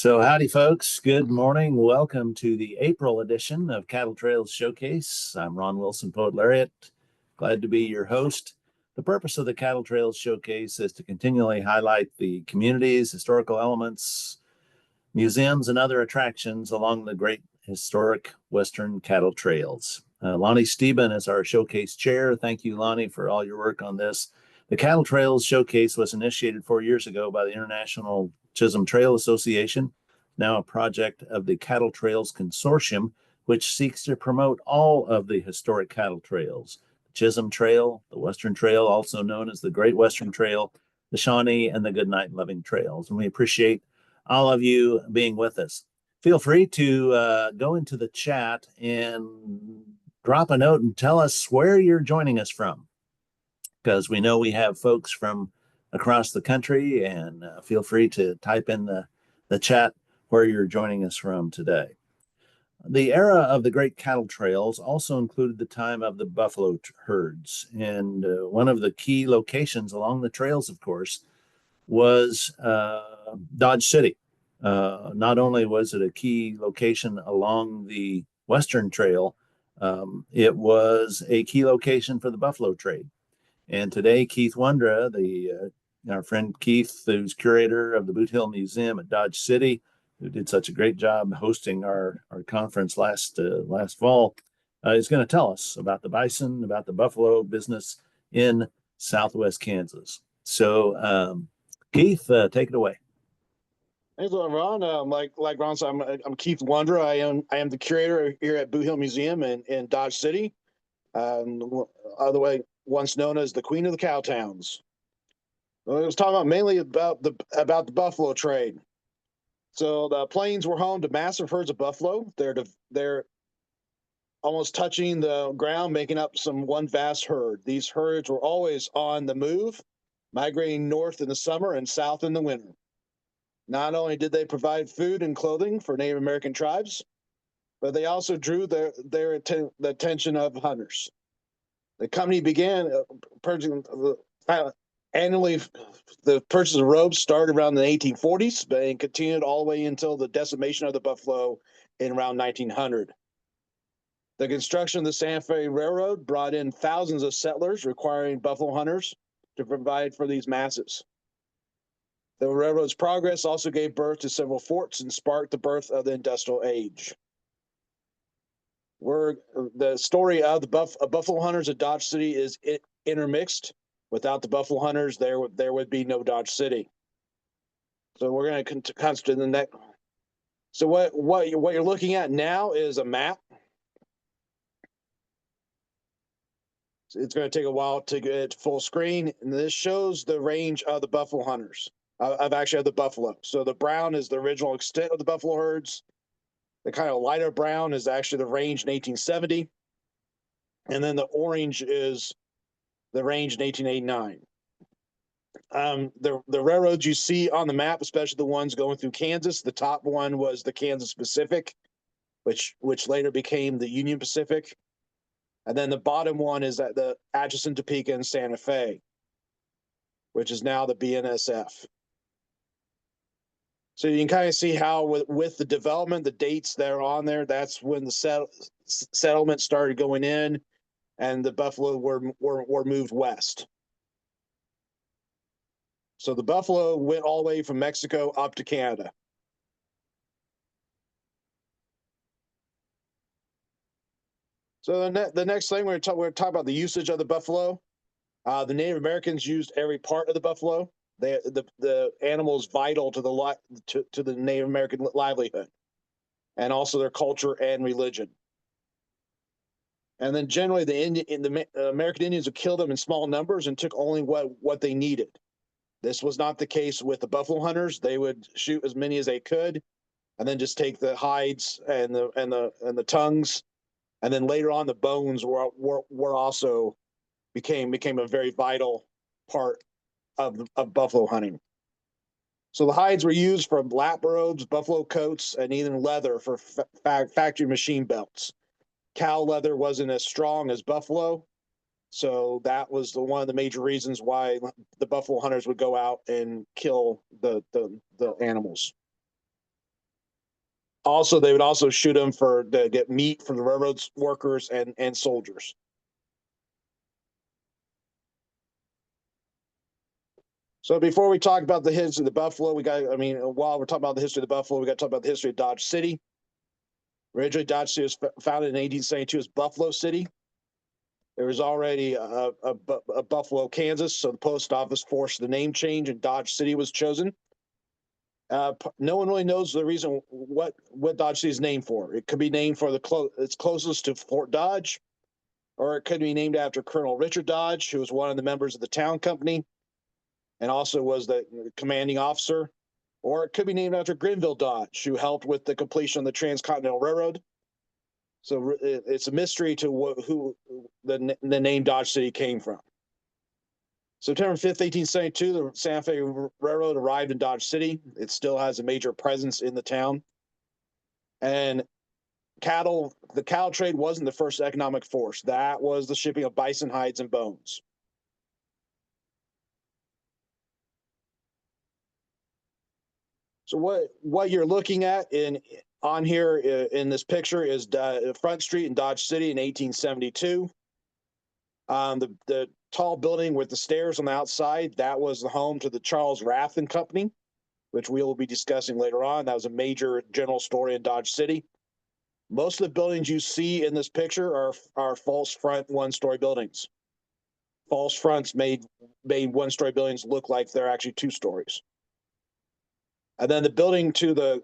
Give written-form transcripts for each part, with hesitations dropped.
So, howdy, folks. Good morning. Welcome to the April edition of Cattle Trails Showcase. I'm Ron Wilson, Poet Laureate. Glad to be your host. The purpose of the Cattle Trails Showcase is to continually highlight the communities, historical elements, museums, and other attractions along the great historic Western cattle trails. Lonnie Steben is our showcase chair. Thank you, Lonnie, for all your work on this. The Cattle Trails Showcase was initiated 4 years ago by the International Chisholm Trail Association, now a project of the Cattle Trails Consortium, which seeks to promote all of the historic cattle trails. The Chisholm Trail, the Western Trail, also known as the Great Western Trail, the Shawnee, and the Goodnight and Loving Trails. And we appreciate all of you being with us. Feel free to go into the chat and drop a note and tell us where you're joining us from, because we know we have folks from across the country, and feel free to type in the chat where you're joining us from today. The era of the great cattle trails also included the time of the buffalo herds, and one of the key locations along the trails, of course, was Dodge City. Not only was it a key location along the Western Trail, it was a key location for the buffalo trade. And today, Keith Wondra, our friend Keith, who's curator of the Boot Hill Museum at Dodge City, who did such a great job hosting our conference last fall, is going to tell us about the bison, about the buffalo business in Southwest Kansas. So, Keith, take it away. Thanks, Ron. Like Ron said, I'm Keith Wondra. I am the curator here at Boot Hill Museum in Dodge City, otherwise once known as the Queen of the Cow Towns. I was talking about mainly about the buffalo trade. So the plains were home to massive herds of buffalo. They're almost touching the ground, making up one vast herd. These herds were always on the move, migrating north in the summer and south in the winter. Not only did they provide food and clothing for Native American tribes, but they also drew the attention of hunters. The company began purchasing annually. The purchase of robes started around the 1840s, and continued all the way until the decimation of the buffalo in around 1900. The construction of the Santa Fe Railroad brought in thousands of settlers, requiring buffalo hunters to provide for these masses. The railroad's progress also gave birth to several forts and sparked the birth of the industrial age. The story of the buffalo hunters at Dodge City is intermixed. Without the buffalo hunters, there would be no Dodge City. So we're going to concentrate on the next. So what you're looking at now is a map. It's going to take a while to get full screen, and this shows the range of the buffalo hunters. Of the buffalo. So the brown is the original extent of the buffalo herds. The kind of lighter brown is actually the range in 1870. And then the orange is the range in 1889. The railroads you see on the map, especially the ones going through Kansas, the top one was the Kansas Pacific, which later became the Union Pacific. And then the bottom one is at the Atchison, Topeka, and Santa Fe, which is now the BNSF. So you can kind of see how with the development, the dates that are on there, that's when the settlement started going in, and the buffalo were moved west. So the buffalo went all the way from Mexico up to Canada. So the next thing we're talking about the usage of the buffalo. The Native Americans used every part of the buffalo. The animal is vital to the Native American livelihood, and also their culture and religion. And then generally, the American Indians would kill them in small numbers and took only what they needed. This was not the case with the buffalo hunters. They would shoot as many as they could, and then just take the hides and the tongues, and then later on the bones were also became a very vital part of buffalo hunting. So the hides were used for lap robes, buffalo coats, and even leather for factory machine belts. Cow leather wasn't as strong as buffalo, so that was one of the major reasons why the buffalo hunters would go out and kill the animals. also they would also shoot them to get meat for the railroads workers and soldiers. So before we talk about the history of the buffalo, while we're talking about the history of the buffalo, we got to talk about the history of Dodge City. Originally, Dodge City was founded in 1872 as Buffalo City. There was already a Buffalo, Kansas, so the post office forced the name change, and Dodge City was chosen. No one really knows the reason what Dodge City is named for. It could be named for it's closest to Fort Dodge, or it could be named after Colonel Richard Dodge, who was one of the members of the town company, and also was the commanding officer. Or it could be named after Grenville Dodge, who helped with the completion of the Transcontinental Railroad. So it's a mystery to who the name Dodge City came from. September 5th, 1872, the Santa Fe Railroad arrived in Dodge City. It still has a major presence in the town. And the cattle trade wasn't the first economic force. That was the shipping of bison hides and bones. So what you're looking at on here in this picture is Front Street in Dodge City in 1872. The tall building with the stairs on the outside, that was the home to the Charles Rath and Company, which we will be discussing later on. That was a major general store in Dodge City. Most of the buildings you see in this picture are false front one-story buildings. False fronts made one-story buildings look like they're actually 2 stories. And then the building to the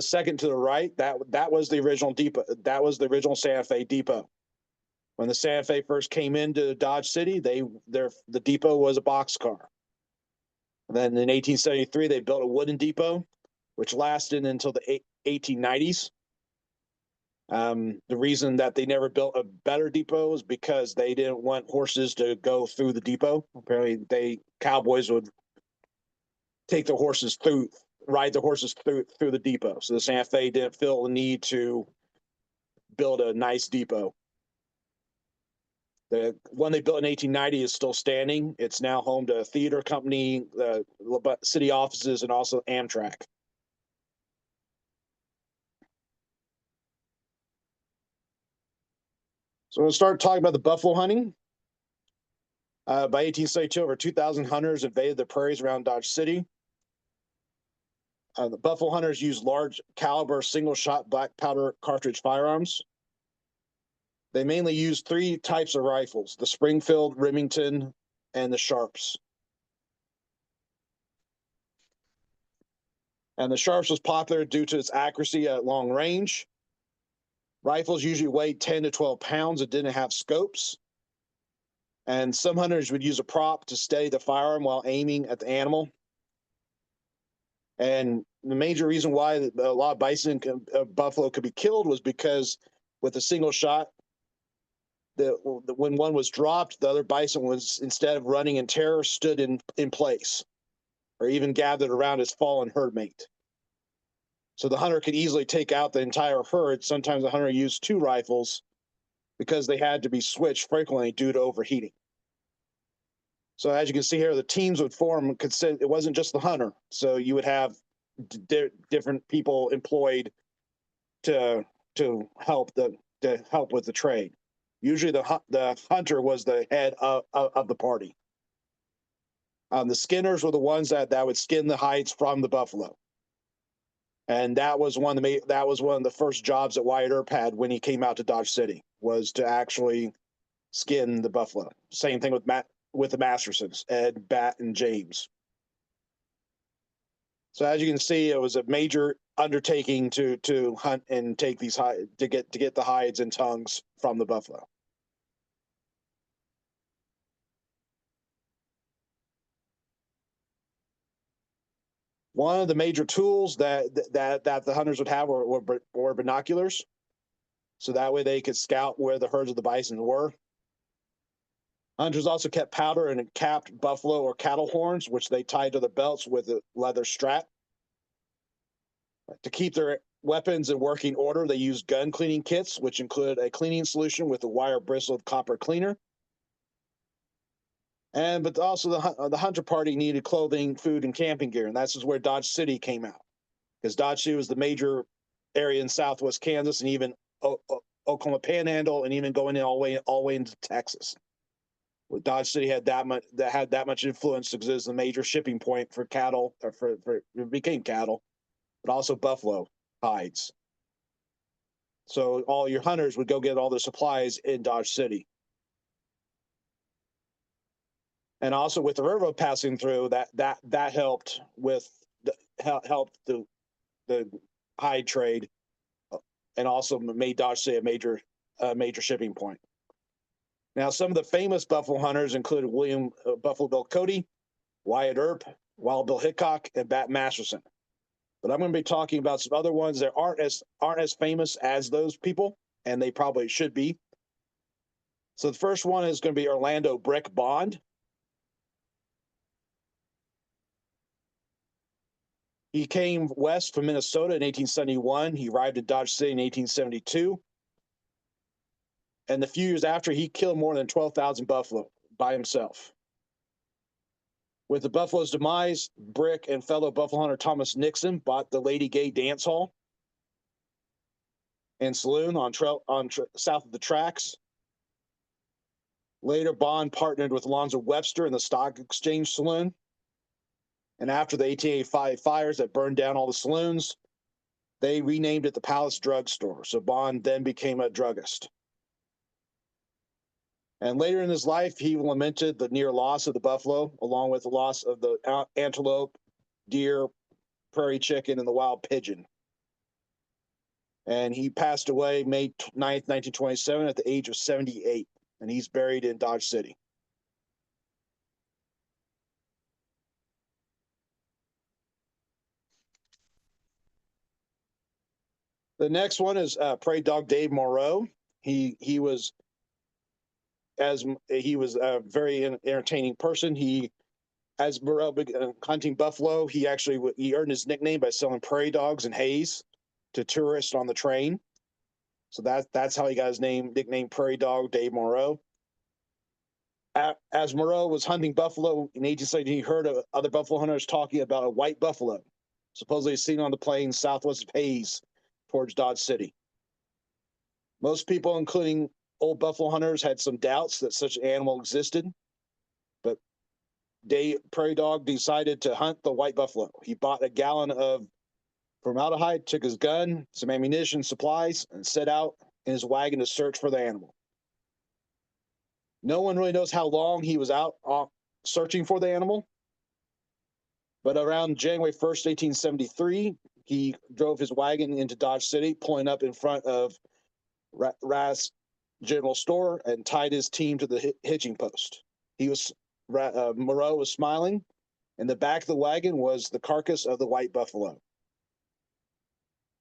second to the right, that was the original depot. That was the original Santa Fe depot. When the Santa Fe first came into Dodge City, the depot was a boxcar. And then in 1873, they built a wooden depot, which lasted until the 1890s. The reason that they never built a better depot is because they didn't want horses to go through the depot. Apparently, cowboys would ride the horses through the depot. So the Santa Fe didn't feel the need to build a nice depot. The one they built in 1890 is still standing. It's now home to a theater company, city offices, and also Amtrak. So we'll start talking about the buffalo hunting. By 1872, over 2,000 hunters invaded the prairies around Dodge City. The buffalo hunters used large caliber single shot black powder cartridge firearms. They mainly used 3 types of rifles: the Springfield, Remington, and the Sharps. And the Sharps was popular due to its accuracy at long range. Rifles usually weighed 10 to 12 pounds. It didn't have scopes. And some hunters would use a prop to steady the firearm while aiming at the animal. And the major reason why a lot of bison buffalo could be killed was because with a single shot, when one was dropped, the other bison was, instead of running in terror, stood in place, or even gathered around his fallen herd mate. So the hunter could easily take out the entire herd. Sometimes the hunter used 2 rifles because they had to be switched frequently due to overheating. So as you can see here, the teams would form. It wasn't just the hunter. So you would have different people employed to help with the trade. Usually the hunter was the head of the party. The skinners were the ones that would skin the hides from the buffalo. And that was one of the first jobs that Wyatt Earp had when he came out to Dodge City, was to actually skin the buffalo. Same thing with the Mastersons, Ed, Bat, and James. So as you can see, it was a major undertaking to hunt and take these hides to get the hides and tongues from the buffalo. One of the major tools that the hunters would have were binoculars, so that way they could scout where the herds of the bison were. Hunters also kept powder and capped buffalo or cattle horns, which they tied to their belts with a leather strap. To keep their weapons in working order, they used gun cleaning kits, which included a cleaning solution with a wire bristled copper cleaner. But also the hunter party needed clothing, food, and camping gear, and that's where Dodge City came out, because Dodge City was the major area in southwest Kansas and even Oklahoma Panhandle, and even going in all the way into Texas. Where Dodge City had that much influence because it was a major shipping point for cattle, or for it became cattle, but also buffalo hides. So all your hunters would go get all their supplies in Dodge City. And also with the railroad passing through, that helped with helped the hide trade, and also made Dodge City a major shipping point. Now, some of the famous buffalo hunters included William Buffalo Bill Cody, Wyatt Earp, Wild Bill Hickok, and Bat Masterson. But I'm going to be talking about some other ones that aren't as famous as those people, and they probably should be. So the first one is going to be Orlando Brick Bond. He came west from Minnesota in 1871. He arrived in Dodge City in 1872. And the few years after, he killed more than 12,000 buffalo by himself. With the buffalo's demise, Brick and fellow buffalo hunter Thomas Nixon bought the Lady Gay Dance Hall and Saloon south of the tracks. Later, Bond partnered with Alonzo Webster in the Stock Exchange Saloon. And after the 1885 fires that burned down all the saloons, they renamed it the Palace Drug Store. So Bond then became a druggist. And later in his life, he lamented the near loss of the buffalo, along with the loss of the antelope, deer, prairie chicken, and the wild pigeon. And he passed away May 9th, 1927, at the age of 78. And he's buried in Dodge City. The next one is prairie dog Dave Moreau. He was a very entertaining person. As Moreau began hunting buffalo, he earned his nickname by selling prairie dogs and haze to tourists on the train. So that's how he got his nickname Prairie Dog Dave Moreau. As Moreau was hunting buffalo in 1870, he heard of other buffalo hunters talking about a white buffalo, supposedly seen on the plains southwest of Hays towards Dodge City. Most people, including old buffalo hunters, had some doubts that such an animal existed, but Prairie Dog decided to hunt the white buffalo. He bought a gallon of formaldehyde, took his gun, some ammunition, supplies, and set out in his wagon to search for the animal. No one really knows how long he was out searching for the animal, but around January 1st, 1873, he drove his wagon into Dodge City, pulling up in front of Rass General Store, and tied his team to the hitching post. Moreau was smiling. In the back of the wagon was the carcass of the white buffalo.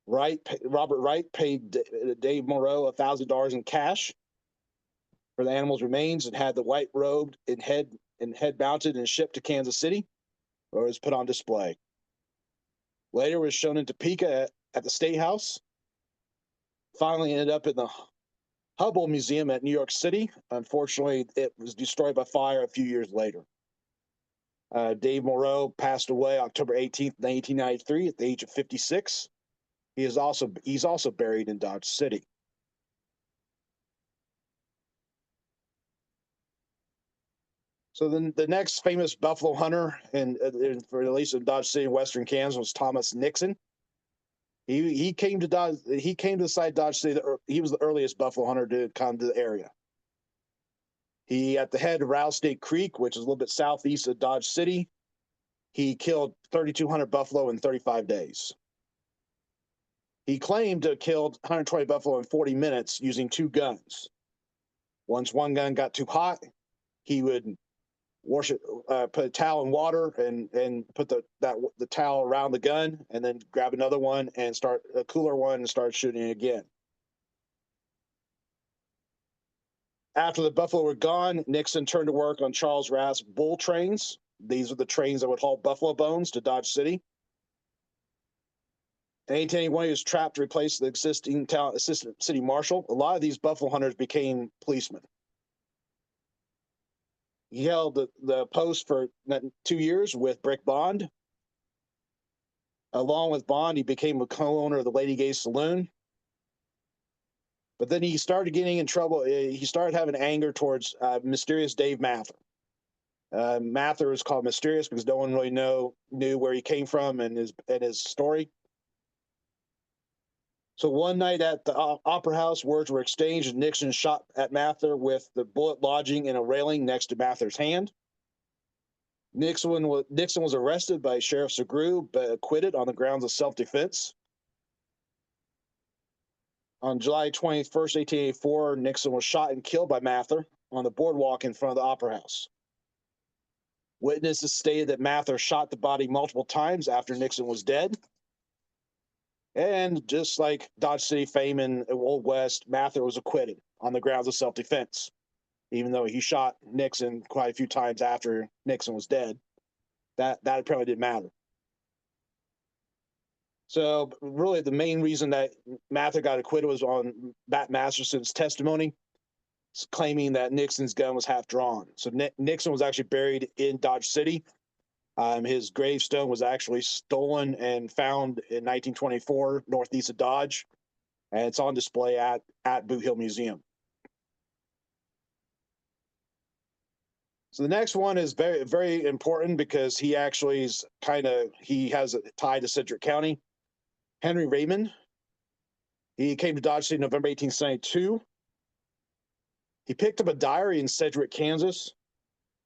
Robert Wright paid Dave Moreau $1,000 in cash for the animal's remains, and had the white robed and head mounted and shipped to Kansas City, where it was put on display. Later, it was shown in Topeka at the State House. Finally, ended up in the Hubble Museum at New York City. Unfortunately, it was destroyed by fire a few years later. Dave Moreau passed away October 18th, 1993, at the age of 56. He's also buried in Dodge City. So then the next famous buffalo hunter, for at least in Dodge City in western Kansas, was Thomas Nixon. He came to the site of Dodge City. He was the earliest buffalo hunter to come to the area. He, at the head of Rattlesnake Creek, which is a little bit southeast of Dodge City, he killed 3,200 buffalo in 35 days. He claimed to have killed 120 buffalo in 40 minutes using 2 guns. Once one gun got too hot, he would wash it, put a towel in water and put the towel around the gun, and then grab another one and start a cooler one and start shooting it again. After the buffalo were gone, Nixon turned to work on Charles Rath's bull trains. These are the trains that would haul buffalo bones to Dodge City. In 1881, he was trapped to replace the existing assistant city marshal. A lot of these buffalo hunters became policemen. He held the post for 2 years with Brick Bond. Along with Bond, he became a co-owner of the Lady Gay Saloon. But then he started getting in trouble. He started having anger towards mysterious Dave Mather. Mather was called mysterious because no one really knew where he came from and his story. So one night at the Opera House, words were exchanged, and Nixon shot at Mather with the bullet lodging in a railing next to Mather's hand. Nixon was arrested by Sheriff Segru, but acquitted on the grounds of self-defense. On July 21st, 1884, Nixon was shot and killed by Mather on the boardwalk in front of the Opera House. Witnesses stated that Mather shot the body multiple times after Nixon was dead. And just like Dodge City fame in Old West, Mather was acquitted on the grounds of self-defense, even though he shot Nixon quite a few times after Nixon was dead. That apparently didn't matter. So really the main reason that Mather got acquitted was on Bat Masterson's testimony, claiming that Nixon's gun was half drawn. So Nixon was actually buried in Dodge City. His gravestone was actually stolen and found in 1924 northeast of Dodge, and it's on display at Boot Hill Museum. So the next one is very, very important because he actually is he has a tie to Sedgwick County. Henry Raymond. He came to Dodge City in November 1872. He picked up a diary in Sedgwick, Kansas,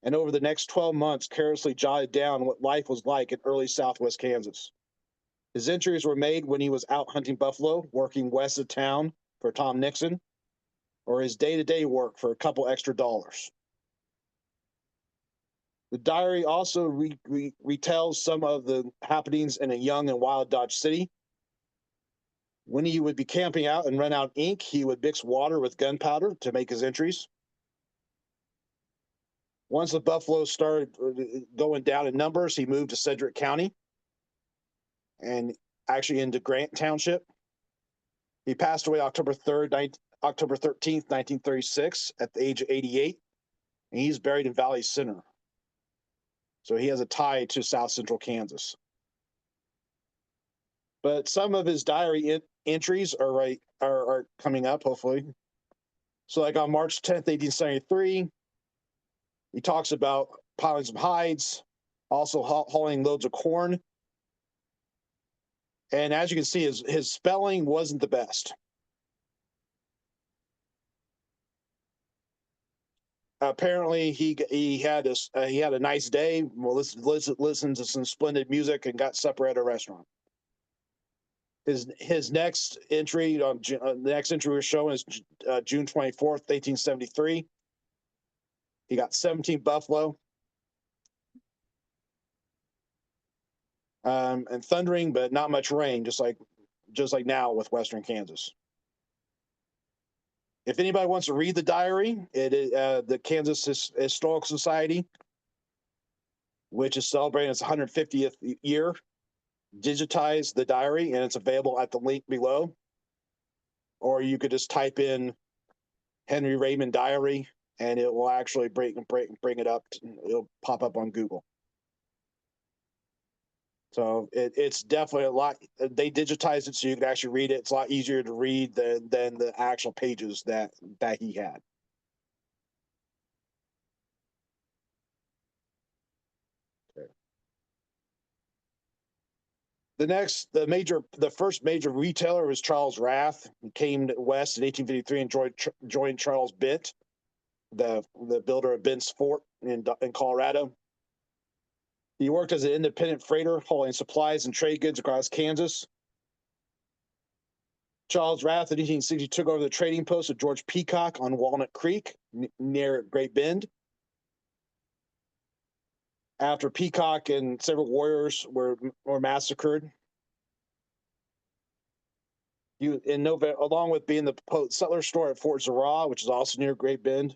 and over the next 12 months carelessly jotted down what life was like in early southwest Kansas. His entries were made when he was out hunting buffalo, working west of town for Tom Nixon, or his day-to-day work for a couple extra dollars. The diary also retells some of the happenings in a young and wild Dodge City. When he would be camping out and run out ink, he would mix water with gunpowder to make his entries. Once the buffalo started going down in numbers, he moved to Sedgwick County and actually into Grant Township. He passed away October 13th, 1936 at the age of 88, and he's buried in Valley Center. So he has a tie to South Central Kansas. But some of his diary entries are coming up, hopefully. So like on March 10th, 1873, he talks about piling some hides, also hauling loads of corn. And as you can see, his spelling wasn't the best. Apparently, he had a nice day. Well, listen to some splendid music and got supper at a restaurant. His next entry the next entry we're showing is June 24th, 1873. He got 17 buffalo. And thundering, but not much rain, just like now with Western Kansas. If anybody wants to read the diary, it is the Kansas Historical Society, which is celebrating its 150th year, digitized the diary, and it's available at the link below. Or you could just type in Henry Raymond diary, and it will actually bring it up. It'll pop up on Google. So it's definitely a lot. They digitized it so you can actually read it. It's a lot easier to read than the actual pages that he had. Okay. The first major retailer was Charles Rath. He came west in 1853 and joined Charles Bent, the builder of Bent's Fort in Colorado. He worked as an independent freighter, hauling supplies and trade goods across Kansas. Charles Rath in 1860 took over the trading post of George Peacock on Walnut Creek near Great Bend. After Peacock and several warriors were massacred, in November, along with being the settler store at Fort Zerah, which is also near Great Bend,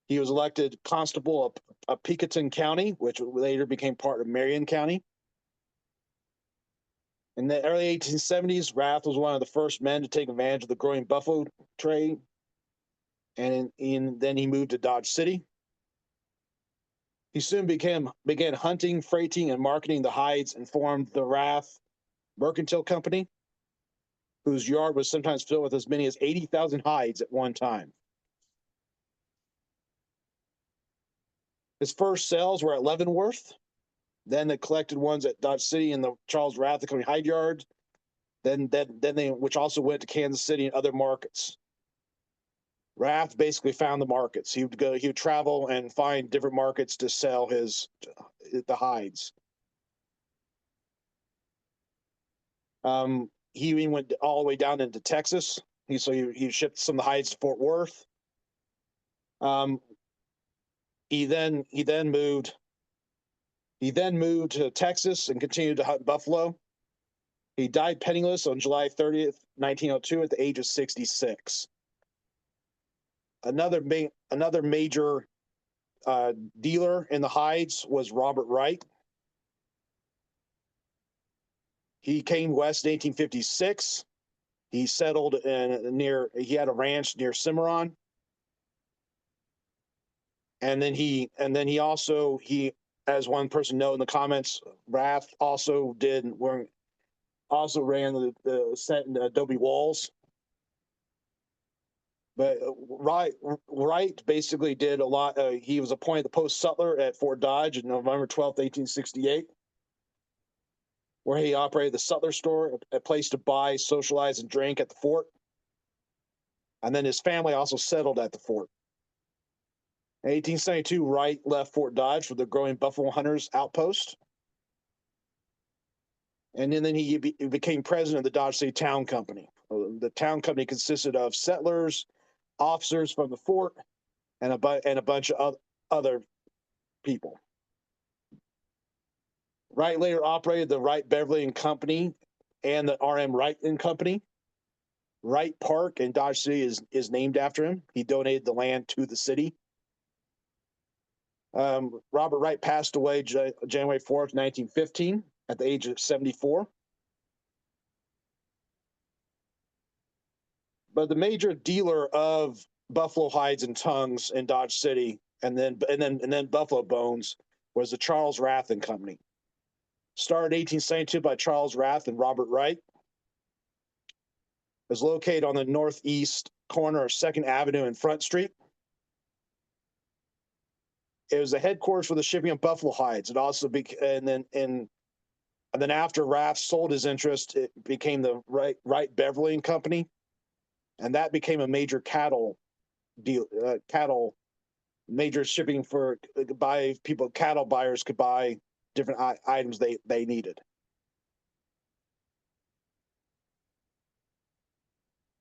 he was elected constable of Picketton County, which later became part of Marion County. In the early 1870s, Rath was one of the first men to take advantage of the growing buffalo trade, and then he moved to Dodge City. He soon began hunting, freighting, and marketing the hides and formed the Rath mercantile company, whose yard was sometimes filled with as many as 80,000 hides at one time. His first sales were at Leavenworth. Then they collected ones at Dodge City and the Charles Rath Company hide yard. Then they, which also went to Kansas City and other markets. Rath basically found the markets. He would travel and find different markets to sell the hides. He even went all the way down into Texas. He shipped some of the hides to Fort Worth. He then moved to Texas and continued to hunt buffalo. He died penniless on July 30th, 1902, at the age of 66. Another major dealer in the hides was Robert Wright. He came west in 1856. He settled he had a ranch near Cimarron. And then he also, as one person noted in the comments, Rath also ran the set in adobe walls. But Wright basically did a lot. He was appointed the post sutler at Fort Dodge on November 12th, 1868, where he operated the sutler store, a place to buy, socialize, and drink at the fort. And then his family also settled at the fort. In 1872, Wright left Fort Dodge for the growing buffalo hunters outpost. And then he became president of the Dodge City Town Company. The town company consisted of settlers, officers from the fort, and a bunch of other people. Wright later operated the Wright Beverly and Company and the R.M. Wright and Company. Wright Park in Dodge City is named after him. He donated the land to the city. Robert Wright passed away January 4th, 1915, at the age of 74. But the major dealer of buffalo hides and tongues in Dodge City, and then buffalo bones, was the Charles Rath and Company. Started in 1872 by Charles Rath and Robert Wright. It was located on the northeast corner of 2nd Avenue and Front Street. It was the headquarters for the shipping of buffalo hides. It also and then after Rath sold his interest, it became the Wright Beverly and Company, and that became a major cattle major shipping for cattle buyers could buy different items they needed.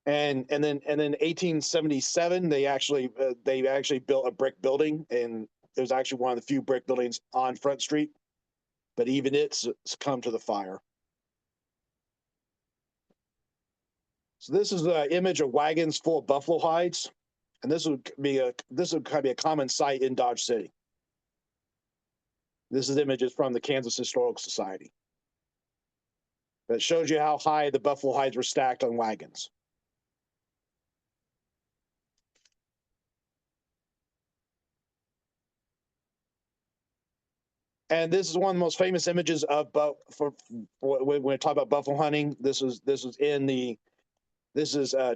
And then 1877, they actually built a brick building, and it was actually one of the few brick buildings on Front Street, but even it's succumbed to the fire. So this is an image of wagons full of buffalo hides, and this would be a common sight in Dodge City. This is images from the Kansas Historical Society. That shows you how high the buffalo hides were stacked on wagons. And this is one of the most famous images of when we talk about buffalo hunting. This is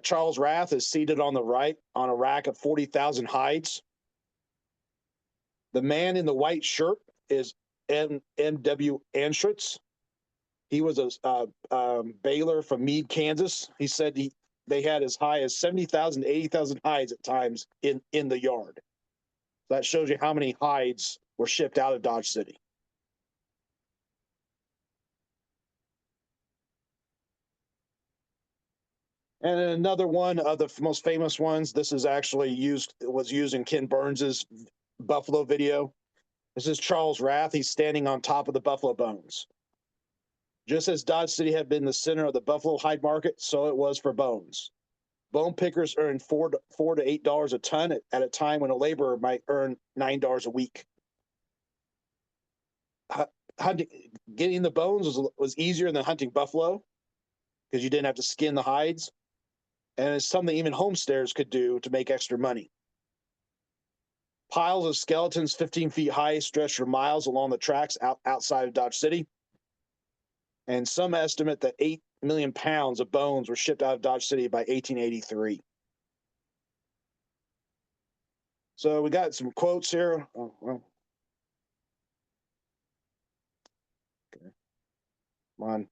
Charles Rath is seated on the right on a rack of 40,000 hides. The man in the white shirt is M.W. Anschutz. He was a baler from Meade, Kansas. He said they had as high as 70,000 to 80,000 hides at times in the yard. That shows you how many hides were shipped out of Dodge City. And another one of the most famous ones, this is actually was used in Ken Burns's buffalo video. This is Charles Rath. He's standing on top of the buffalo bones. Just as Dodge City had been the center of the buffalo hide market, so it was for bones. Bone pickers earned $4 to $8 a ton at a time when a laborer might earn $9 a week. Getting the bones was easier than hunting buffalo because you didn't have to skin the hides. And it's something even homesteaders could do to make extra money. Piles of skeletons 15 feet high stretched for miles along the tracks outside of Dodge City. and some estimate that 8 million pounds of bones were shipped out of Dodge City by 1883. So we got some quotes here. Oh, well. Okay. Come on.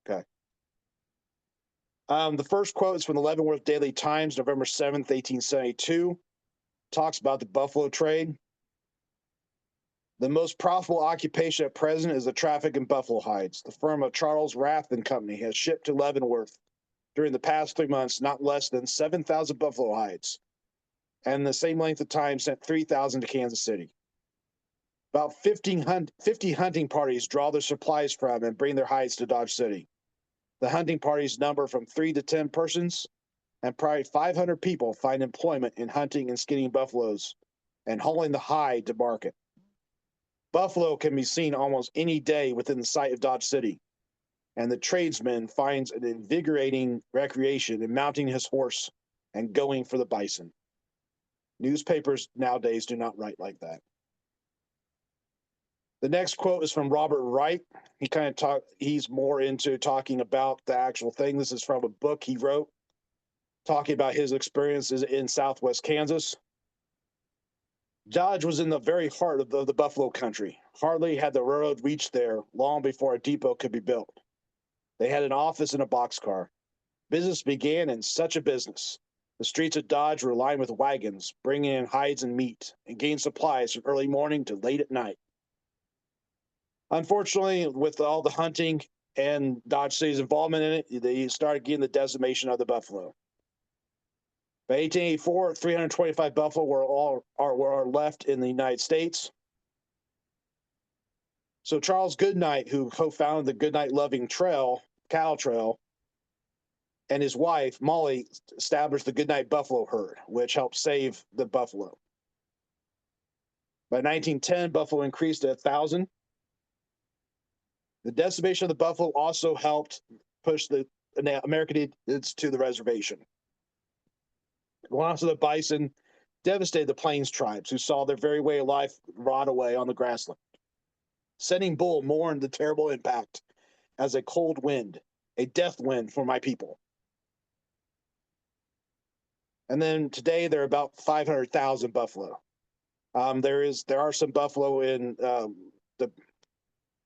Okay. The first quote is from the Leavenworth Daily Times, November 7th, 1872. Talks about the buffalo trade. The most profitable occupation at present is the traffic in buffalo hides. The firm of Charles Rath and Company has shipped to Leavenworth during the past 3 months not less than 7,000 buffalo hides, and in the same length of time sent 3,000 to Kansas City. About 50 hunting parties draw their supplies from and bring their hides to Dodge City. The hunting parties number from 3 to 10 persons, and probably 500 people find employment in hunting and skinning buffaloes and hauling the hide to market. Buffalo can be seen almost any day within the sight of Dodge City, and the tradesman finds an invigorating recreation in mounting his horse and going for the bison. Newspapers nowadays do not write like that. The next quote is from Robert Wright. He's more into talking about the actual thing. This is from a book he wrote, talking about his experiences in Southwest Kansas. Dodge was in the very heart of the buffalo country. Hardly had the railroad reached there long before a depot could be built. They had an office and a boxcar. Business began in such a business. The streets of Dodge were lined with wagons, bringing in hides and meat, and getting supplies from early morning to late at night. Unfortunately, with all the hunting and Dodge City's involvement in it, they started getting the decimation of the buffalo. By 1884, 325 buffalo were left in the United States. So Charles Goodnight, who co-founded the Goodnight Loving Trail, cattle trail, and his wife, Molly, established the Goodnight Buffalo Herd, which helped save the buffalo. By 1910, buffalo increased to 1,000. The decimation of the buffalo also helped push the American Indians to the reservation. Loss of the bison devastated the Plains tribes, who saw their very way of life rot away on the grassland. Sitting Bull mourned the terrible impact as a cold wind, a death wind for my people. And then today there are about 500,000 buffalo. There are some buffalo in the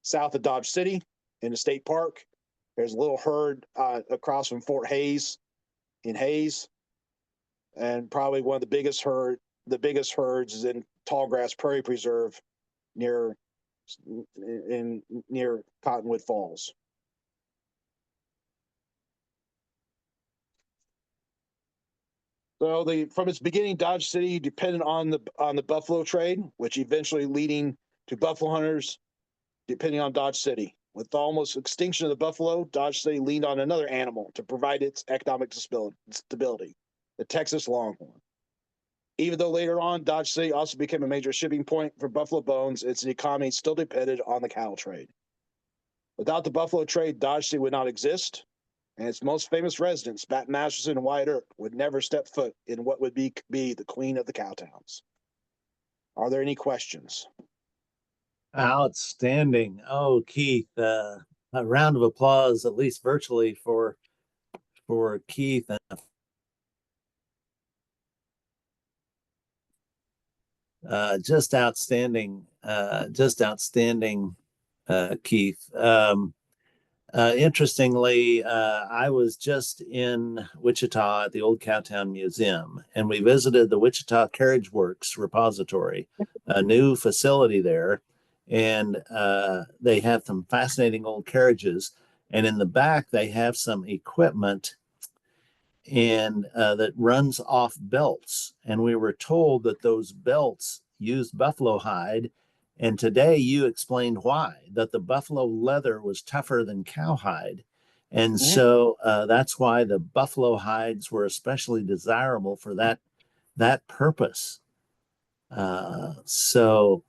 south of Dodge City in the state park. There's a little herd across from Fort Hays in Hays, and probably one of the biggest herds is in Tallgrass Prairie Preserve near Cottonwood Falls. So from its beginning, Dodge City depended on the buffalo trade, which eventually leading to buffalo hunters depending on Dodge City. With the almost extinction of the buffalo, Dodge City leaned on another animal to provide its economic stability, the Texas Longhorn. Even though later on Dodge City also became a major shipping point for buffalo bones, its economy still depended on the cattle trade. Without the buffalo trade, Dodge City would not exist, and its most famous residents, Bat Masterson and Wyatt Earp, would never step foot in what would be the queen of the cowtowns. Are there any questions? Outstanding. Oh, Keith, a round of applause, at least virtually, for Keith. Just outstanding, Keith. Interestingly, I was just in Wichita at the Old Cowtown Museum, and we visited the Wichita Carriage Works repository, a new facility there, and they have some fascinating old carriages. And in the back, they have some equipment and that runs off belts. And we were told that those belts used buffalo hide. And today you explained why, that the buffalo leather was tougher than cowhide. And so that's why the buffalo hides were especially desirable for that purpose. So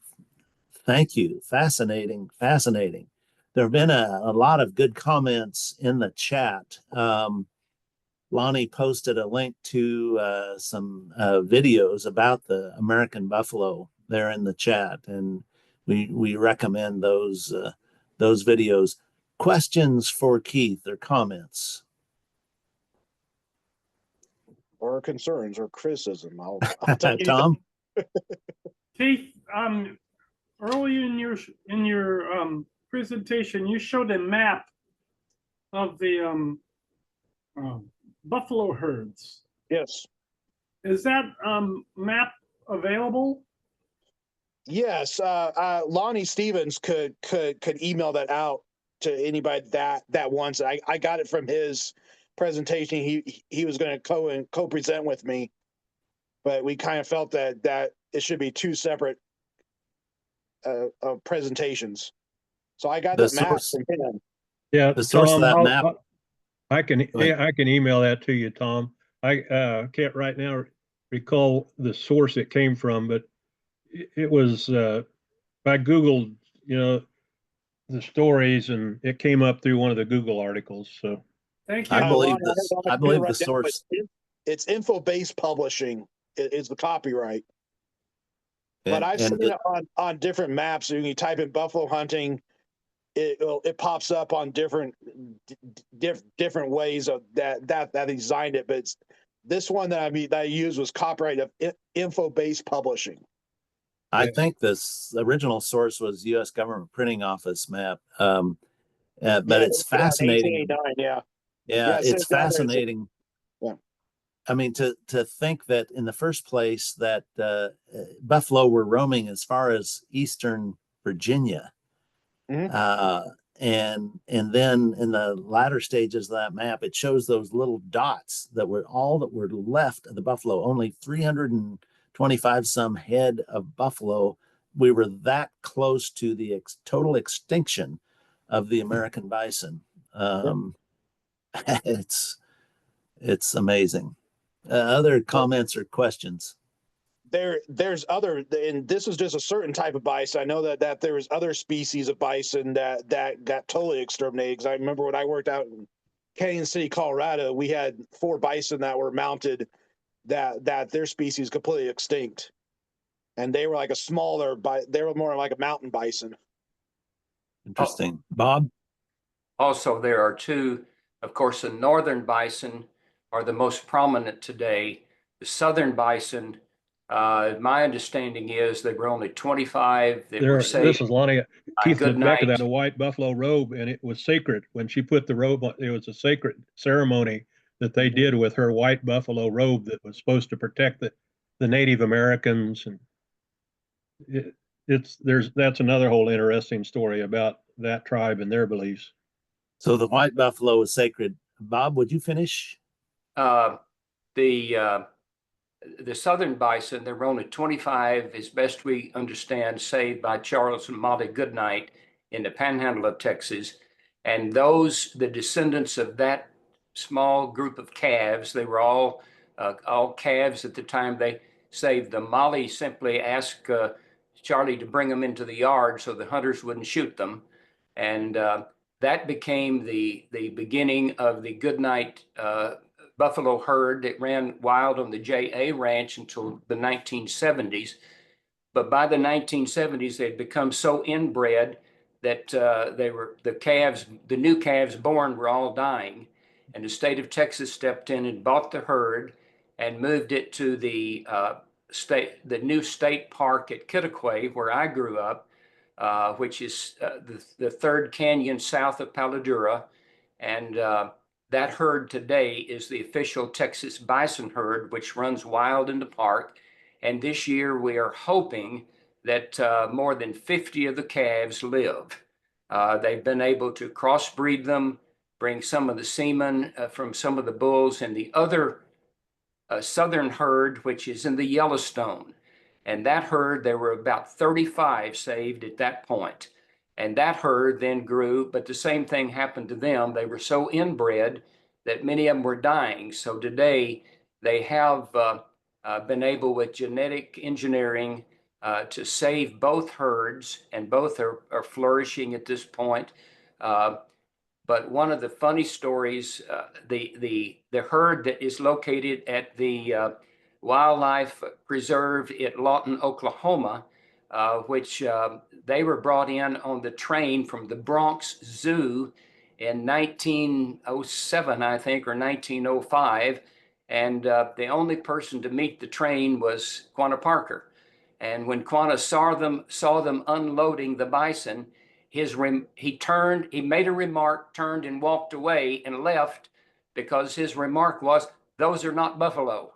thank you. Fascinating. There have been a lot of good comments in the chat. Lonnie posted a link to some videos about the American buffalo there in the chat, and we recommend those videos. Questions for Keith or comments? Or concerns or criticism. I'll take anything. Tom? Keith, early in your presentation, you showed a map of the buffalo herds. Yes. Is that map available? Yes. Lonnie Stevens could email that out to anybody that wants it. I got it from his presentation. He was going to co-present with me, but we kind of felt that it should be two separate presentations. So I got The that map source, from him. Yeah, the source of Tom, that map. I can Go ahead. I can email that to you, Tom. I can't right now recall the source it came from, but it was I Googled, the stories, and it came up through one of the Google articles. So Thank you. I believe Lonnie, this. have it on my I believe computer the right now, but source. it's info-based publishing is the copyright. But I've seen it on different maps. When you type in buffalo hunting, it pops up on different ways of that he designed it. But this one that I used was copyright of info-based publishing. I think this original source was U.S. Government Printing Office map, but it's fascinating. 1889, yeah. Yeah, it's says down there, fascinating. Yeah. I mean, to think that in the first place that buffalo were roaming as far as eastern Virginia, Mhm. and then in the latter stages of that map, it shows those little dots that were all that were left of the buffalo. Only 325 some head of buffalo. We were that close to the total extinction of the American bison. It's amazing. Other comments or questions? There's other, and this is just a certain type of bison. I know that there was other species of bison that got totally exterminated. Because I remember when I worked out in Canyon City, Colorado, we had 4 bison that were mounted that their species completely extinct, and they were like they were more like a mountain bison. Interesting. Bob? Also, there are two, of course, the northern bison are the most prominent today. The southern bison, my understanding is they were only 25 that were this saved. is Lonnie. Keith Good looked back at night. that, the white buffalo robe, and it was sacred. When she put the robe on, it was a sacred ceremony that they did with her white buffalo robe that was supposed to protect the Native Americans. And that's another whole interesting story about that tribe and their beliefs. So the white buffalo is sacred. Bob, would you finish? The southern bison, there were only 25, as best we understand, saved by Charles and Molly Goodnight in the panhandle of Texas. And the descendants of that small group of calves, they were all calves at the time they saved them. Molly simply asked Charlie to bring them into the yard so the hunters wouldn't shoot them. And that became the beginning of the Goodnight buffalo herd that ran wild on the J.A. Ranch until the 1970s. But by the 1970s, they'd become so inbred that the new calves born were all dying. And the state of Texas stepped in and bought the herd and moved it to the new state park at Kittequay, where I grew up, which is the third canyon south of Paladura. And that herd today is the official Texas bison herd, which runs wild in the park. And this year we are hoping that more than 50 of the calves live. They've been able to crossbreed them, bring some of the semen from some of the bulls, and the other southern herd, which is in the Yellowstone. And that herd, there were about 35 saved at that point. And that herd then grew, but the same thing happened to them. They were so inbred that many of them were dying. So today they have been able, with genetic engineering, to save both herds, and both are flourishing at this point. But one of the funny stories, the herd that is located at the Wildlife Preserve at Lawton, Oklahoma, which they were brought in on the train from the Bronx Zoo in 1907, I think, or 1905. And the only person to meet the train was Quanah Parker. And when Quanah saw them unloading the bison, he made a remark, turned and walked away and left, because his remark was, "Those are not buffalo,"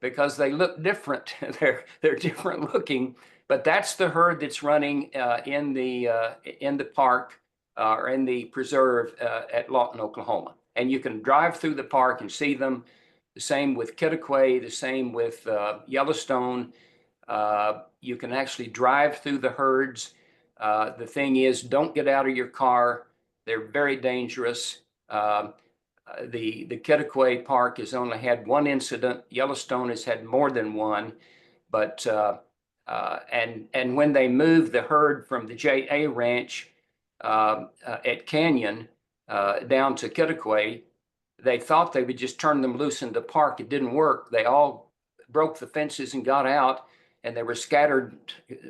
because they look different. they're different looking. But that's the herd that's running in the park or in the preserve at Lawton, Oklahoma. And you can drive through the park and see them. The same with Kittiquay, the same with Yellowstone. You can actually drive through the herds. The thing is, don't get out of your car. They're very dangerous. The Kittiquay Park has only had one incident. Yellowstone has had more than one. But and when they moved the herd from the J.A. Ranch at Canyon down to Kittiquay, they thought they would just turn them loose in the park. It didn't work. They all broke the fences and got out, and they were scattered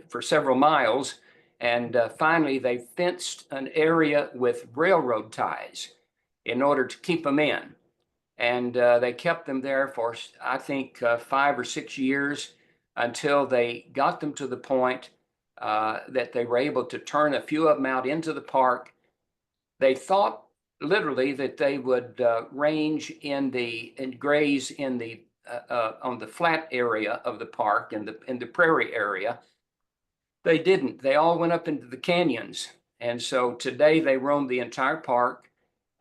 for several miles. And finally, they fenced an area with railroad ties in order to keep them in. And they kept them there for, I think, 5 or 6 years, until they got them to the point that they were able to turn a few of them out into the park. They thought literally that they would range and graze in the on the flat area of the park and in the prairie area. They didn't. They all went up into the canyons, and so today they roam the entire park.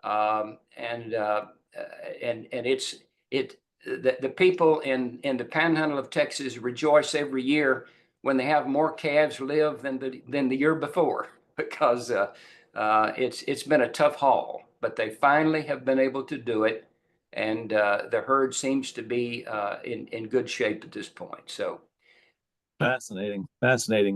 And the people in the Panhandle of Texas rejoice every year when they have more calves live than the year before, because it's been a tough haul, but they finally have been able to do it, and the herd seems to be in good shape at this point. So Fascinating.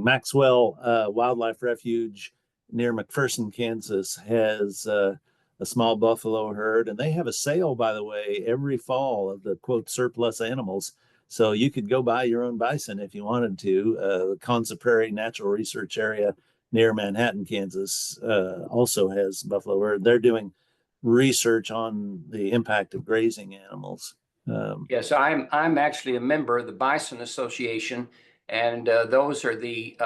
Maxwell Wildlife Refuge near McPherson, Kansas has a small buffalo herd, and they have a sale, by the way, every fall of the quote surplus animals. So you could go buy your own bison if you wanted to. The Konza Prairie Natural Research Area near Manhattan, Kansas, also has buffalo herd. They're doing research on the impact of grazing animals. Yes, I'm actually a member of the Bison Association, and those are the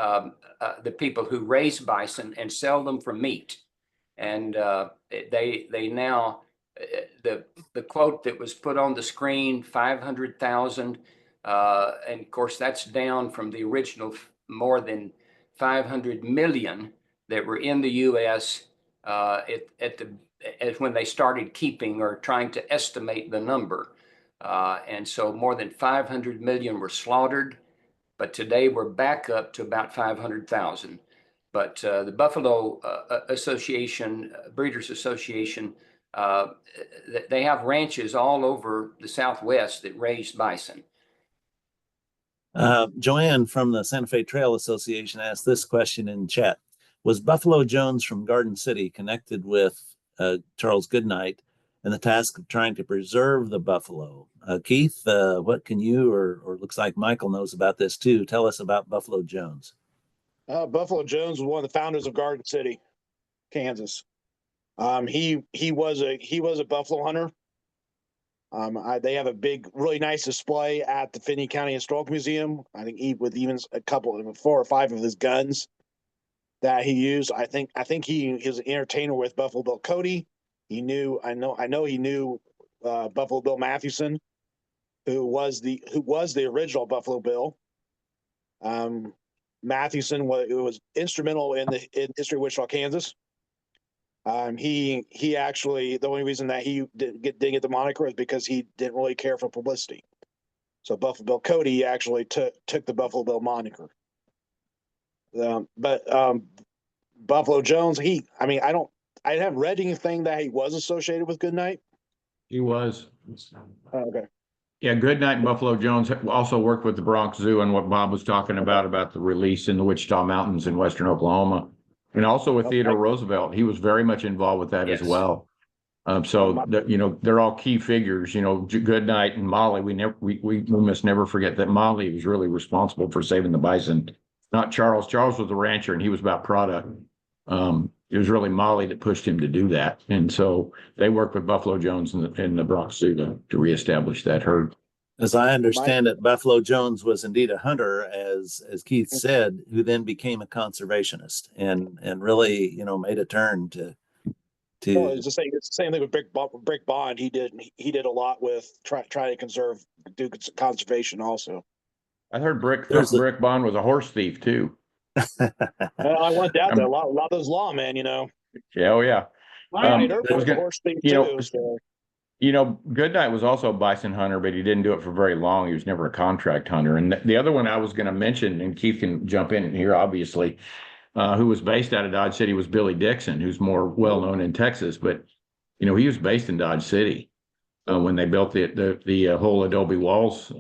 people who raise bison and sell them for meat. And they now, the quote that was put on the screen, 500,000, and of course that's down from the original more than 500 million that were in the U.S. As when they started keeping or trying to estimate the number. And so more than 500 million were slaughtered, but today we're back up to about 500,000. But the Buffalo Association, Breeders Association, they have ranches all over the Southwest that raise bison. Joanne from the Santa Fe Trail Association asked this question in chat. Was Buffalo Jones from Garden City connected with Charles Goodnight and the task of trying to preserve the buffalo? Keith, what can you, or looks like Michael knows about this too, tell us about Buffalo Jones? Buffalo Jones was one of the founders of Garden City, Kansas. He was a buffalo hunter. They have a big, really nice display at the Finney County Historical Museum. I think with even a couple, 4 or 5 of his guns that he used. I think he is an entertainer with Buffalo Bill Cody. I know he knew Buffalo Bill Mathewson, who was the original Buffalo Bill. Mathewson was instrumental in the history of Wichita, Kansas. He actually, the only reason that he didn't get the moniker is because he didn't really care for publicity. So Buffalo Bill Cody actually took the Buffalo Bill moniker. But Buffalo Jones, I haven't read anything that he was associated with Goodnight. He was. Oh, okay. Yeah, Goodnight and Buffalo Jones also worked with the Bronx Zoo and what Bob was talking about the release in the Wichita Mountains in western Oklahoma. And also with Theodore Roosevelt. He was very much involved with that as well. They're all key figures. Goodnight and Molly. We must never forget that Molly was really responsible for saving the bison not Charles. Charles was the rancher and he was about product. It was really Molly that pushed him to do that. And so they worked with Buffalo Jones and the Bronx Zoo to reestablish that herd. As I understand it, Buffalo Jones was indeed a hunter, as Keith said, who then became a conservationist and really, you know, made a turn to. Well, it's the same thing with Brick Bond. He did a lot with try to do conservation also. I heard Brick Bond was a horse thief too. I went down there. A lot of those lawmen, you know. Yeah, oh yeah. Was a horse thief too. So. You know, Goodnight was also a bison hunter, but he didn't do it for very long. He was never a contract hunter. And the other one I was going to mention, and Keith can jump in here, obviously, who was based out of Dodge City was Billy Dixon, who's more well known in Texas. But you know, he was based in Dodge City when they built the whole Adobe Walls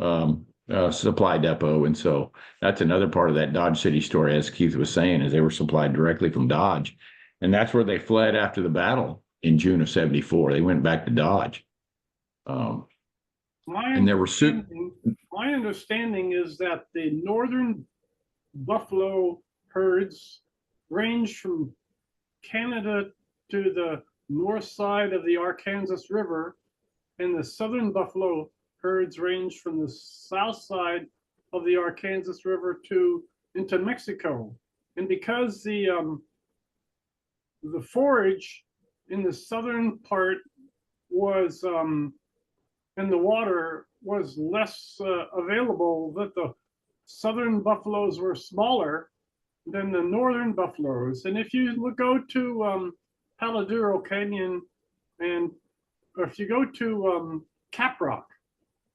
supply depot. And so that's another part of that Dodge City story, as Keith was saying, is they were supplied directly from Dodge, and that's where they fled after the battle in June of '74. They went back to Dodge. And there were my understanding is that the northern buffalo herds range from Canada to the north side of the Arkansas River, and the southern buffalo herds range from the south side of the Arkansas River into Mexico. And because the forage in the southern part was and the water was less available, that the southern buffaloes were smaller than the northern buffaloes. And if you go to Paladuro Canyon, or if you go to Caprock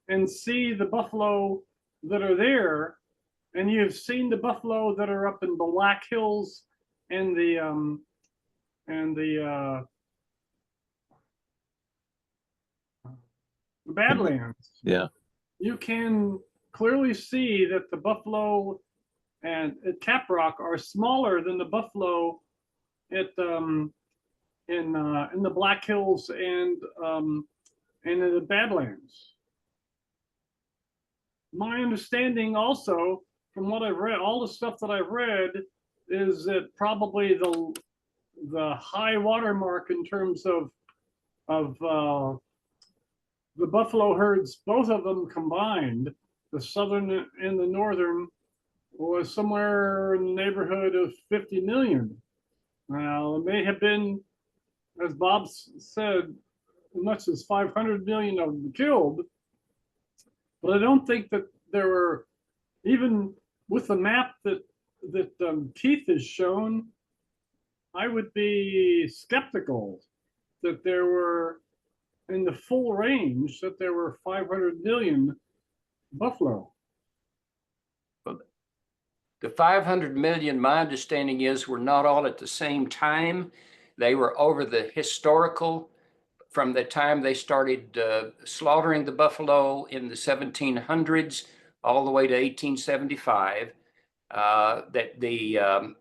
and see the buffalo that are there, and you've seen the buffalo that are up in the Black Hills and the Badlands. Yeah. You can clearly see that the buffalo at Caprock are smaller than the buffalo in the Black Hills and in the Badlands. My understanding also, from what I've read, all the stuff that I've read, is that probably the high water mark in terms of the buffalo herds, both of them combined, the southern and the northern, was somewhere in the neighborhood of 50 million. Now, it may have been, as Bob said, as much as 500 million of them killed, but I don't think that there were, even with the map that Keith has shown, I would be skeptical that there were, in the full range, that there were 500 million buffalo. The 500 million, my understanding is, were not all at the same time. They were over the historical, from the time they started slaughtering the buffalo in the 1700s all the way to 1875. And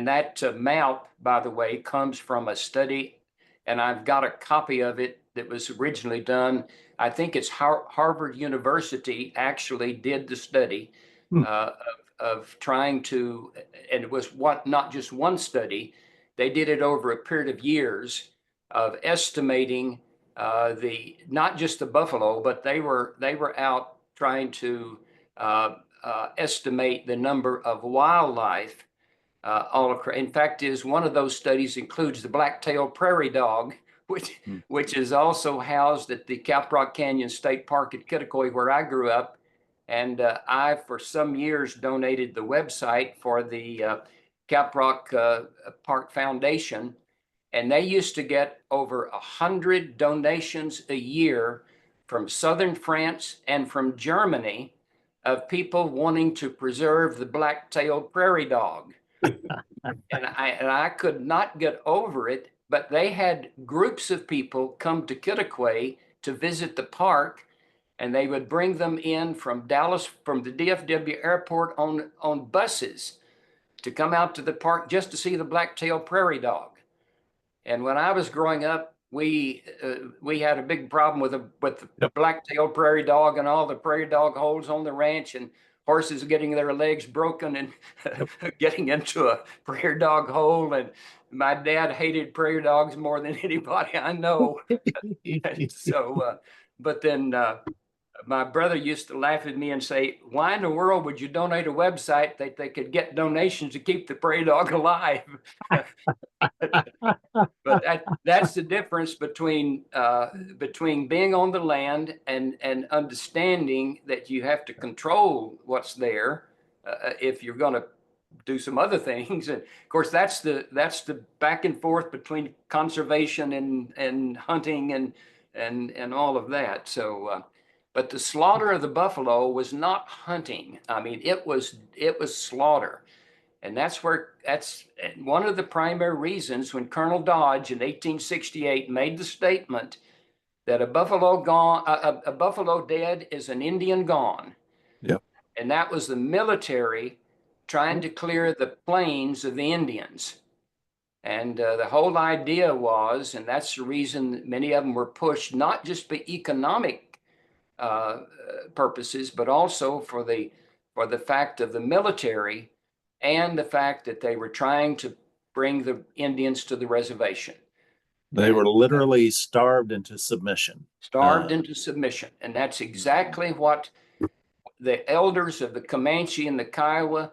that map, by the way, comes from a study, and I've got a copy of it that was originally done. I think it's Harvard University actually did the study of trying to, and it was not just one study. They did it over a period of years of estimating not just the buffalo, but they were out trying to estimate the number of wildlife all across. In fact, one of those studies includes the black-tailed prairie dog, which is also housed at the Caprock Canyon State Park at Kitticoy, where I grew up. And I, for some years, donated the website for the Caprock Park Foundation. And they used to get over 100 donations a year from southern France and from Germany of people wanting to preserve the black-tailed prairie dog. And I could not get over it, but they had groups of people come to Kitticoy to visit the park, and they would bring them in from Dallas, from the DFW airport on buses to come out to the park just to see the black-tailed prairie dog. And when I was growing up, we had a big problem with the black-tailed prairie dog and all the prairie dog holes on the ranch, and horses getting their legs broken and getting into a prairie dog hole. And my dad hated prairie dogs more than anybody I know. So, but then my brother used to laugh at me and say, why in the world would you donate a website that they could get donations to keep the prairie dog alive? But that's the difference between being on the land and understanding that you have to control what's there if you're going to do some other things. And of course, that's the back and forth between conservation and hunting and all of that. So, but the slaughter of the buffalo was not hunting. I mean, it was slaughter. And that's one of the primary reasons when Colonel Dodge in 1868 made the statement that a buffalo dead is an Indian gone. Yep. And that was the military trying to clear the plains of the Indians. And the whole idea was, and that's the reason that many of them were pushed, not just for economic purposes, but also for the fact of the military and the fact that they were trying to bring the Indians to the reservation. They were literally starved into submission. And that's exactly what the elders of the Comanche and the Kiowa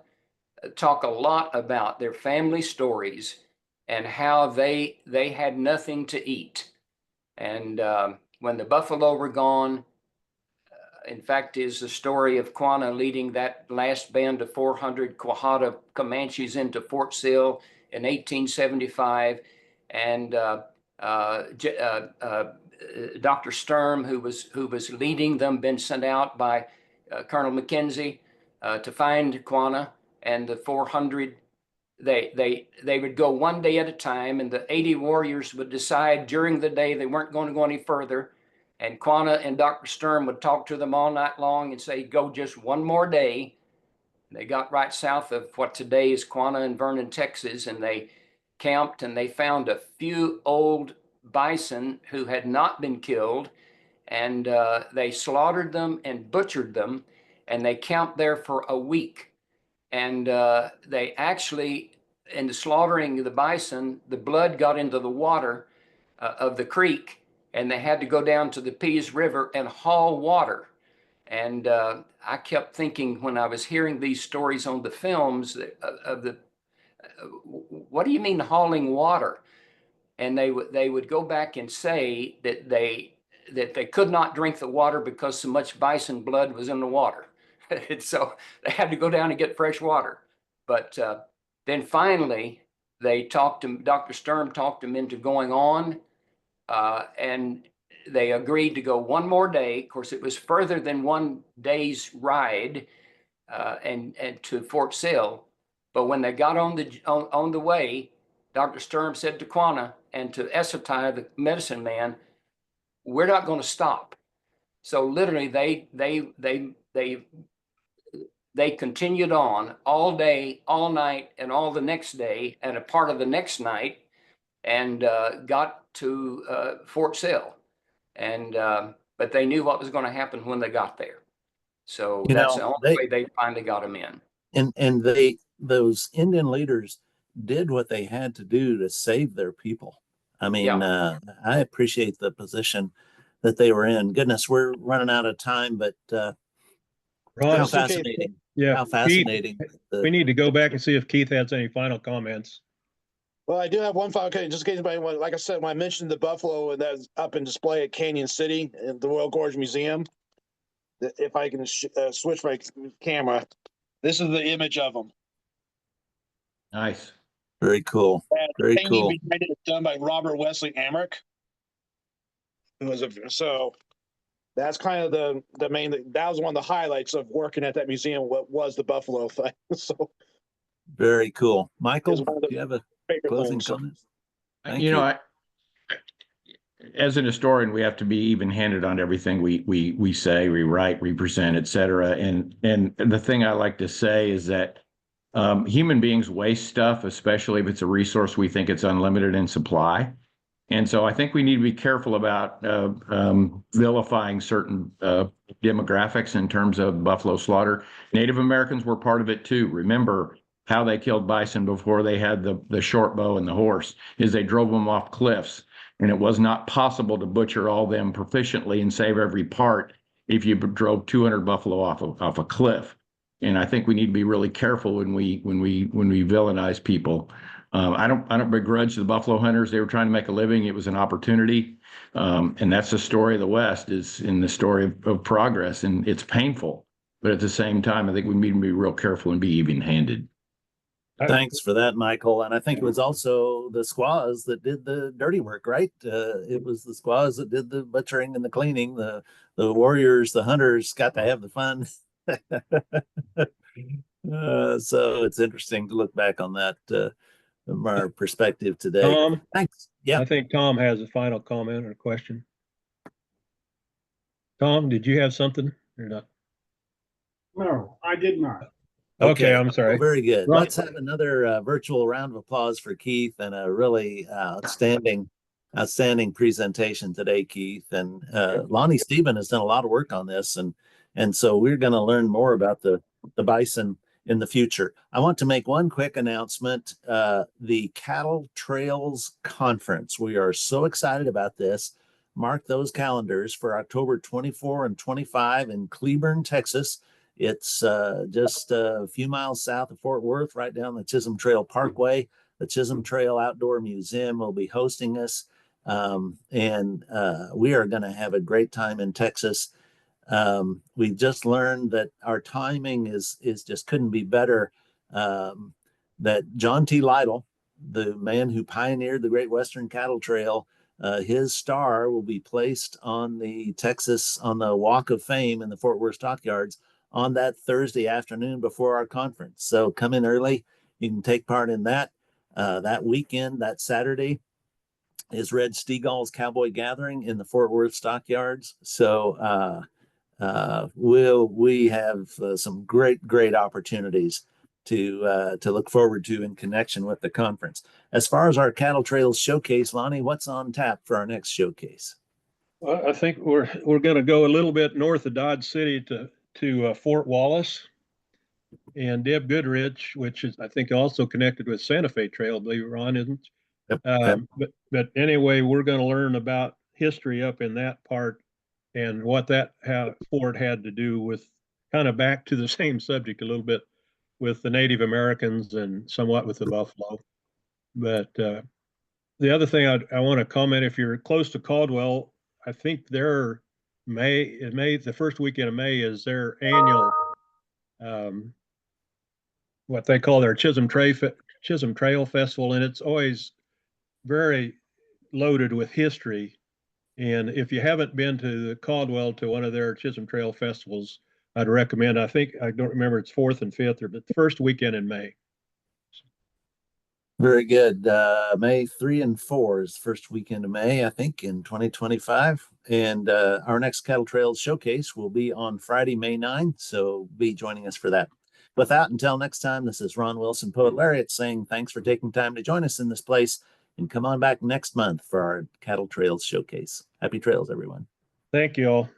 talk a lot about, their family stories and how they had nothing to eat. And when the buffalo were gone, in fact, is the story of Quanah leading that last band of 400 Quahada Comanches into Fort Sill in 1875. And Dr. Sturm, who was leading them, been sent out by Colonel Mackenzie to find Quanah, and the 400, they would go one day at a time, and the 80 warriors would decide during the day they weren't going to go any further. And Quanah and Dr. Sturm would talk to them all night long and say, go just one more day. They got right south of what today is Quanah and Vernon, Texas, and they camped, and they found a few old bison who had not been killed, and they slaughtered them and butchered them, and they camped there for a week. And they actually, in the slaughtering of the bison, the blood got into the water of the creek, and they had to go down to the Pease River and haul water. And I kept thinking when I was hearing these stories on the films what do you mean hauling water? And they would go back and say that they could not drink the water because so much bison blood was in the water. And so they had to go down and get fresh water. But then finally, Dr. Sturm talked them into going on. And they agreed to go one more day. Of course, it was further than one day's ride and to Fort Sill. But when they got on the way, Dr. Sturm said to Quanah and to Essetai, the medicine man, we're not going to stop. So literally, they continued on all day, all night, and all the next day, and a part of the next night, and got to Fort Sill. And but they knew what was going to happen when they got there. So that's the only way they finally got them in. And those Indian leaders did what they had to do to save their people. I mean, I appreciate the position that they were in. Goodness, we're running out of time, but Ron, how fascinating. Yeah, how fascinating. Keith, we need to go back and see if Keith has any final comments. Well, I do have one final. Okay, just in case anybody, like I said, when I mentioned the buffalo and that's up in display at Canyon City in the Royal Gorge Museum, if I can switch my camera, this is the image of them. Nice. Very cool. Very cool. Behind it is done by Robert Wesley Amrick, who was so. That's kind of the main. That was one of the highlights of working at that museum. What was the buffalo thing? So very cool. Michael, do you have a closing comment? You know, as an historian, we have to be even-handed on everything we say, we write, we present, et cetera. And the thing I like to say is that human beings waste stuff, especially if it's a resource we think it's unlimited in supply. And so I think we need to be careful about vilifying certain demographics in terms of buffalo slaughter. Native Americans were part of it too. Remember how they killed bison before they had the short bow and the horse, is they drove them off cliffs. And it was not possible to butcher all them proficiently and save every part if you drove 200 buffalo off a cliff. And I think we need to be really careful when we villainize people. I don't begrudge the buffalo hunters. They were trying to make a living. It was an opportunity. And that's the story of the West, is in the story of progress. And it's painful. But at the same time, I think we need to be real careful and be even-handed. Thanks for that, Michael. And I think it was also the squaws that did the dirty work, right? It was the squaws that did the butchering and the cleaning. The warriors, the hunters got to have the fun. So it's interesting to look back on that from our perspective today. Tom, Thanks. Yeah. I think Tom has a final comment or question. Tom, did you have something or not? No, I did not. Okay, I'm sorry. Well, very good. Right. Let's have another virtual round of applause for Keith, and a really outstanding presentation today, Keith. And Lonnie Stephen has done a lot of work on this, and so we're going to learn more about the bison in the future. I want to make one quick announcement. The Cattle Trails Conference. We are so excited about this. Mark those calendars for October 24 and 25 in Cleburne, Texas. It's just a few miles south of Fort Worth, right down the Chisholm Trail Parkway. The Chisholm Trail Outdoor Museum will be hosting us. And we are going to have a great time in Texas. We just learned that our timing is just couldn't be better. That John T. Lytle, the man who pioneered the Great Western Cattle Trail, his star will be placed on the Walk of Fame in the Fort Worth Stockyards on that Thursday afternoon before our conference. So come in early. You can take part in that. That weekend, that Saturday, is Red Steagall's Cowboy Gathering in the Fort Worth Stockyards. So we have some great opportunities to look forward to in connection with the conference. As far as our Cattle Trails Showcase, Lonnie, what's on tap for our next showcase? Well, I think we're going to go a little bit north of Dodge City to Fort Wallace and Deb Goodrich, which is, I think, also connected with Santa Fe Trail, I believe Ron isn't. Yep. But anyway, we're going to learn about history up in that part and what fort had to do with, kind of back to the same subject a little bit, with the Native Americans and somewhat with the buffalo. But the other thing I want to comment, if you're close to Caldwell, I think the first weekend of May is their annual, what they call their Chisholm Trail Festival, and it's always very loaded with history. And if you haven't been to Caldwell to one of their Chisholm Trail festivals, I'd recommend. I don't remember, it's 4th and 5th, or the first weekend in May. Very good. May 3 and 4 is the first weekend of May, I think, in 2025. And our next Cattle Trails Showcase will be on Friday, May 9. So be joining us for that. With that, until next time, this is Ron Wilson, Poet Laureate, saying thanks for taking time to join us in this place. And come on back next month for our Cattle Trails Showcase. Happy trails, everyone. Thank you all.